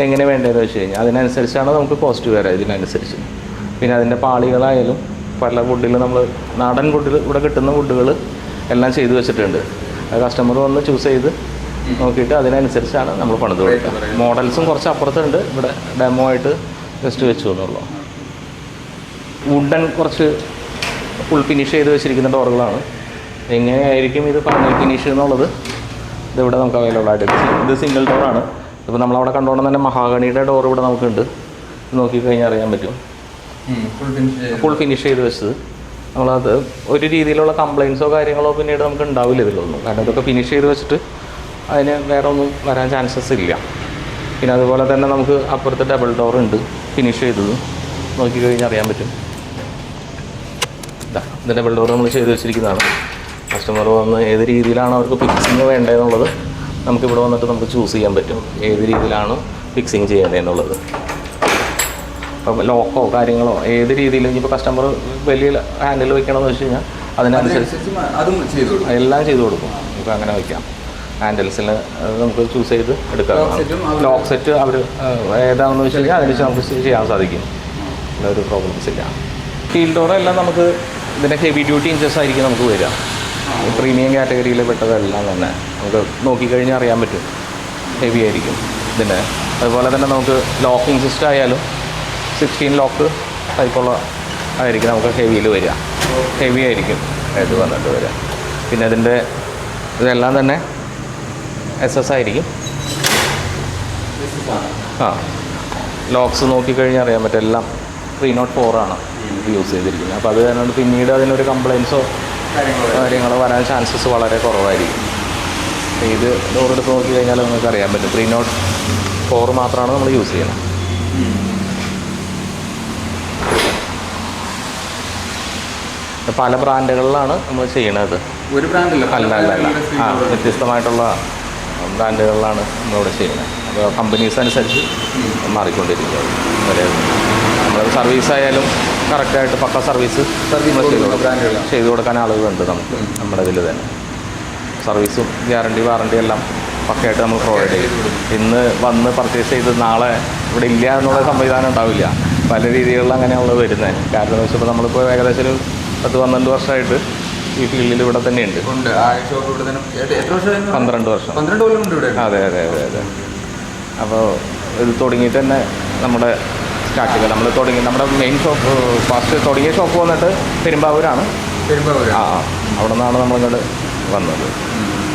എങ്ങനെ വേണ്ടതെന്ന് വെച്ച് കഴിഞ്ഞാൽ അതിനനുസരിച്ചാണ് നമുക്ക് കോസ്റ്റ് വരിക. ഇതിനനുസരിച്ച് പിന്നെ അതിൻ്റെ പാളികളായാലും പല വുഡിൽ നമ്മൾ നാടൻ വുഡിൽ ഇവിടെ കിട്ടുന്ന വുഡുകൾ എല്ലാം ചെയ്തു വെച്ചിട്ടുണ്ട്. കസ്റ്റമർ വന്ന് ചൂസ് ചെയ്ത് നോക്കിയിട്ട് അതിനനുസരിച്ചാണ് നമ്മൾ പണിത് കൊടുക്കുക. മോഡൽസും കുറച്ച് അപ്പുറത്തുണ്ട്. ഇവിടെ ഡെമോ ആയിട്ട് ജസ്റ്റ് വെച്ചു എന്നുള്ളൂ. വുഡൻ കുറച്ച് ഫുൾ ഫിനിഷ് ചെയ്ത് വെച്ചിരിക്കുന്ന ഡോറുകളാണ്. എങ്ങനെയായിരിക്കും ഇത് ഫൈനൽ ഫിനിഷ് എന്നുള്ളത് ഇതിവിടെ നമുക്ക് അവൈലബിൾ ആയിട്ട്. ഇത് സിംഗിൾ ഡോറാണ്. ഇപ്പോൾ നമ്മളവിടെ കണ്ടുകൊണ്ട് തന്നെ മഹാഗണിയുടെ ഡോർ ഇവിടെ നമുക്കുണ്ട്. നോക്കിക്കഴിഞ്ഞാൽ അറിയാൻ പറ്റും. ഫുൾ ഫിനിഷ് ചെയ്ത് വെച്ചത്. നമ്മളത് ഒരു രീതിയിലുള്ള കംപ്ലയിൻസോ കാര്യങ്ങളോ പിന്നീട് നമുക്ക് ഉണ്ടാവില്ല ഇതിലൊന്നും. കാരണം ഇതൊക്കെ ഫിനിഷ് ചെയ്ത് വെച്ചിട്ട് അതിന് വേറെ ഒന്നും വരാൻ ചാൻസസ് ഇല്ല. പിന്നെ അതുപോലെ തന്നെ നമുക്ക് അപ്പുറത്ത് ഡബിൾ ഡോർ ഉണ്ട് ഫിനിഷ് ചെയ്തത്. നോക്കിക്കഴിഞ്ഞാൽ അറിയാൻ പറ്റും. ഇത് ഡബിൾ ഡോർ നമ്മൾ ചെയ്ത് വെച്ചിരിക്കുന്നതാണ്. കസ്റ്റമർ വന്ന് ഏത് രീതിയിലാണ് അവർക്ക് ഫിക്സിങ് വേണ്ടതെന്നുള്ളത് നമുക്കിവിടെ വന്നിട്ട് നമുക്ക് ചൂസ് ചെയ്യാൻ പറ്റും. ഏത് രീതിയിലാണ് ഫിക്സിങ് ചെയ്യേണ്ടതെന്നുള്ളത്. ഇപ്പം ലോക്കോ കാര്യങ്ങളോ ഏത് രീതിയിൽ ഇപ്പോൾ കസ്റ്റമർ വലിയ ഹാൻഡിൽ വെക്കണമെന്ന് വെച്ച് കഴിഞ്ഞാൽ അതിനനുസരിച്ച് എല്ലാം ചെയ്ത് കൊടുക്കും. നമുക്ക് അങ്ങനെ വയ്ക്കാം. ഹാൻഡിൽസിൽ നമുക്ക് ചൂസ് ചെയ്ത് എടുക്കാം. ലോക്ക് സെറ്റ് അവർ ഏതാണെന്ന് വെച്ച് കഴിഞ്ഞാൽ അതിനനുസരിച്ച് നമുക്ക് ചെയ്യാൻ സാധിക്കും. ഒരു പ്രോബ്ലംസ് ഇല്ല. സ്റ്റീൽ ഡോറെല്ലാം നമുക്ക് ഇതിൻ്റെ ഹെവി ഡ്യൂട്ടി ഇഞ്ചസ് ആയിരിക്കും നമുക്ക് വരിക. പ്രീമിയം കാറ്റഗറിയിൽ പെട്ടതെല്ലാം തന്നെ നമുക്ക് നോക്കിക്കഴിഞ്ഞാൽ അറിയാൻ പറ്റും. ഹെവി ആയിരിക്കും ഇതിൻ്റെ. അതുപോലെ തന്നെ നമുക്ക് ലോക്കിംഗ് സിസ്റ്റം ആയാലും 16 ലോക്ക് ടൈപ്പുള്ള ആയിരിക്കും നമുക്ക് ഹെവിയിൽ വരിക. ഹെവി ആയിരിക്കും ഇത് വന്നിട്ട് വരിക. പിന്നെ ഇതിൻ്റെ ഇതെല്ലാം തന്നെ SS ആയിരിക്കും. ലോക്സ് നോക്കിക്കഴിഞ്ഞാൽ അറിയാൻ പറ്റും. എല്ലാം 304 ആണ് യൂസ് ചെയ്തിരിക്കുന്നത്. അപ്പോൾ അത് കാരണം പിന്നീട് അതിനൊരു കംപ്ലയിൻസോ കാര്യങ്ങളോ വരാൻ ചാൻസസ് വളരെ കുറവായിരിക്കും. ഇത് ഡോറെടുത്ത് നോക്കി കഴിഞ്ഞാൽ നമുക്ക് അറിയാൻ പറ്റും. 304 മാത്രമാണ് നമ്മൾ യൂസ് ചെയ്യുന്നത്. പല ബ്രാൻഡുകളിലാണ് നമ്മൾ ചെയ്യണത്. ഒരു ബ്രാൻഡില്ല, അല്ല. വ്യത്യസ്തമായിട്ടുള്ള ബ്രാൻഡുകളിലാണ് നമ്മളിവിടെ ചെയ്യുന്നത്. അപ്പോൾ കമ്പനീസ് അനുസരിച്ച് മാറിക്കൊണ്ടിരിക്കുന്നത്. നമ്മൾ സർവീസ് ആയാലും കറക്റ്റായിട്ട് പക്ക സർവീസ് ചെയ്തു കൊടുക്കാൻ ആളുകളുണ്ട് നമുക്ക് നമ്മുടെ ഇതിൽ തന്നെ. സർവീസും ഗ്യാരണ്ടി വാറണ്ടി എല്ലാം പക്കയായിട്ട് നമ്മൾ പ്രൊവൈഡ് ചെയ്യും. ഇന്ന് വന്ന് പർച്ചേസ് ചെയ്ത് നാളെ ഇവിടെ ഇല്ല എന്നുള്ള സംവിധാനം ഉണ്ടാവില്ല. പല രീതികളിൽ അങ്ങനെയുള്ളത് വരുന്നത്. കാരണം എന്ന് വെച്ചപ്പോൾ നമ്മളിപ്പോൾ ഏകദേശം ഒരു 10-12 വർഷമായിട്ട് ഈ ഫീൽഡിൽ ഇവിടെ തന്നെയുണ്ട്. 12 വർഷം. അതെ. അപ്പോൾ ഇത് തുടങ്ങിയിട്ട് തന്നെ നമ്മുടെ സ്റ്റാർട്ടിങ് നമ്മൾ നമ്മുടെ മെയിൻ ഷോപ്പ് ഫസ്റ്റ് തുടങ്ങിയ ഷോപ്പ് വന്നിട്ട് പെരുമ്പാവൂരാണ്. അവിടെ നിന്നാണ് നമ്മളിങ്ങോട്ട് വന്നത്.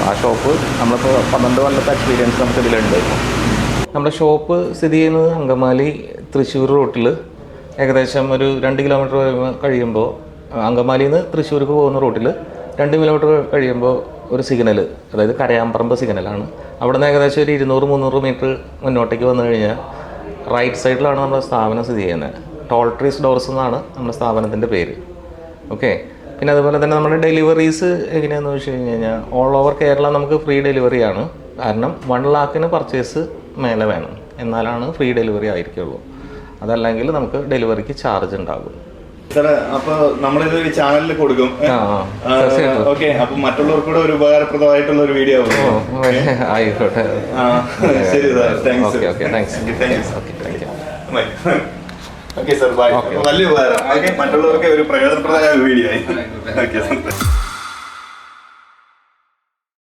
ആ ഷോപ്പ് നമ്മളിപ്പോൾ 12 കൊല്ലത്തെ എക്സ്പീരിയൻസ് നമുക്ക് ഇതിലുണ്ട്. നമ്മുടെ ഷോപ്പ് സ്ഥിതി ചെയ്യുന്നത് അങ്കമാലി തൃശ്ശൂർ റൂട്ടിൽ ഏകദേശം ഒരു 2 കിലോമീറ്റർ കഴിയുമ്പോൾ, അങ്കമാലിയിൽ നിന്ന് തൃശ്ശൂർക്ക് പോകുന്ന റൂട്ടിൽ 2 കിലോമീറ്റർ കഴിയുമ്പോൾ ഒരു സിഗ്നൽ, അതായത് കരയാമ്പറമ്പ് സിഗ്നലാണ്. അവിടെ നിന്ന് ഏകദേശം ഒരു 200-300 മീറ്റർ മുന്നോട്ടേക്ക് വന്നു കഴിഞ്ഞാൽ റൈറ്റ് സൈഡിലാണ് നമ്മുടെ സ്ഥാപനം സ്ഥിതി ചെയ്യുന്നത്. ടോൾ ട്രീസ് ഡോർസ് എന്നാണ് നമ്മുടെ സ്ഥാപനത്തിൻ്റെ പേര്. ഓക്കെ. പിന്നെ അതുപോലെ തന്നെ നമ്മുടെ ഡെലിവറീസ് എങ്ങനെയാണെന്ന് വെച്ച് കഴിഞ്ഞാൽ ഓൾ ഓവർ കേരള നമുക്ക് ഫ്രീ ഡെലിവറിയാണ്. കാരണം 1 ലാഖിന് പർച്ചേസ് മേലെ വേണം, എന്നാലാണ് ഫ്രീ ഡെലിവറി ആയിരിക്കുള്ളൂ. അതല്ലെങ്കിൽ നമുക്ക് ഡെലിവറിക്ക് ചാർജ് ഉണ്ടാകും. സാറേ അപ്പൊ നമ്മളിത് ഈ ചാനലിൽ കൊടുക്കും. ഓക്കെ, അപ്പൊ മറ്റുള്ളവർക്ക് കൂടെ ഒരു ഉപകാരപ്രദമായിട്ടുള്ള ഒരു വീഡിയോ ആയിക്കോട്ടെ. ശരി sir, thanks. Okay sir, bye. വലിയ ഉപകാരം. ഓക്കെ, മറ്റുള്ളവർക്ക് ഒരു പ്രയോജനപ്രദമായ ഒരു വീഡിയോ ആയി. Okay sir.